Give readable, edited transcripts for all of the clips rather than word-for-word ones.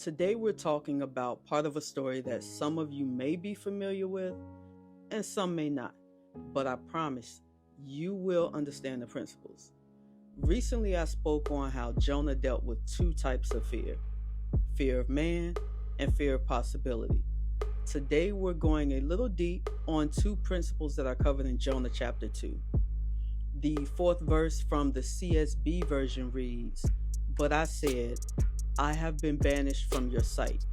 Today we're talking about part of a story that some of you may be familiar with and some may not, but I promise you will understand the principles. Recently I spoke on how Jonah dealt with two types of fear of man and fear of possibility. Today we're going a little deep on two principles that are covered in Jonah chapter 2. The fourth verse from the CSB version reads, "But I said, I have been banished from your sight,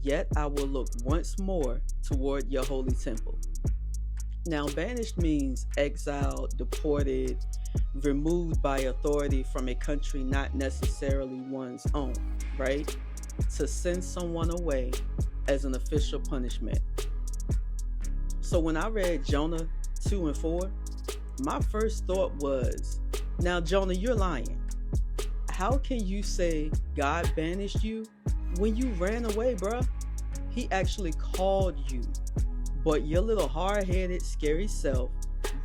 yet I will look once more toward your holy temple." Now, banished means exiled, deported, removed by authority from a country not necessarily one's own, right? To send someone away as an official punishment. So when I read Jonah 2 and 4, my first thought was, now Jonah, you're lying. How can you say God banished you when you ran away, bruh? He actually called you, but your little hard-headed, scary self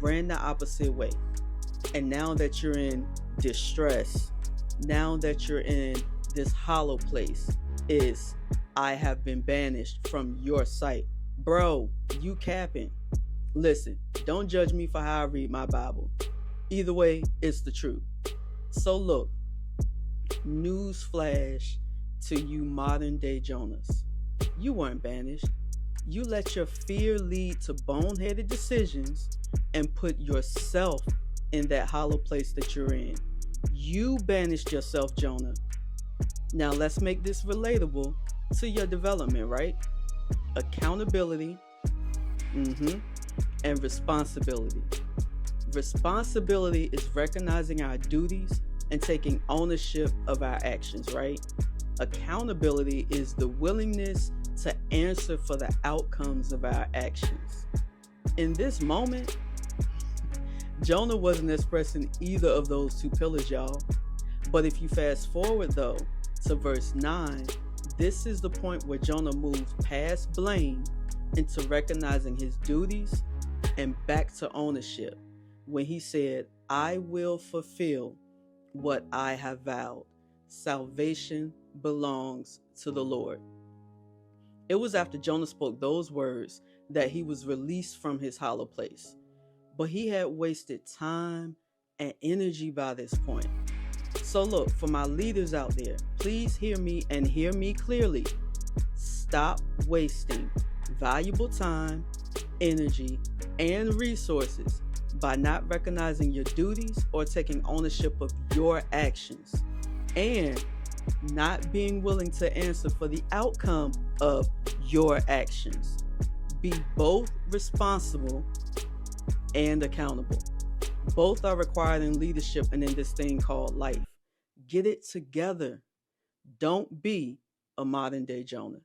ran the opposite way. And now that you're in distress, now that you're in this hollow place, is I have been banished from your sight. Bro, you capping. Listen, don't judge me for how I read my Bible. Either way, it's the truth. So look, news flash to you modern day Jonahs. You weren't banished. You let your fear lead to boneheaded decisions and put yourself in that hollow place that you're in. You banished yourself, Jonah. Now let's make this relatable to your development, right? Accountability, and responsibility. Responsibility is recognizing our duties and taking ownership of our actions, right? Accountability is the willingness to answer for the outcomes of our actions. In this moment, Jonah wasn't expressing either of those two pillars, y'all. But if you fast forward though to verse 9, this is the point where Jonah moves past blame into recognizing his duties and back to ownership when he said, I will fulfill what I have vowed. Salvation belongs to the Lord. It was after Jonah spoke those words that he was released from his hollow place. But he had wasted time and energy by this point. So look, for my leaders out there, please hear me and hear me clearly. Stop wasting valuable time, energy, and resources by not recognizing your duties or taking ownership of your actions, and not being willing to answer for the outcome of your actions. Be both responsible and accountable. Both are required in leadership and in this thing called life. Get it together. Don't be a modern day Jonah.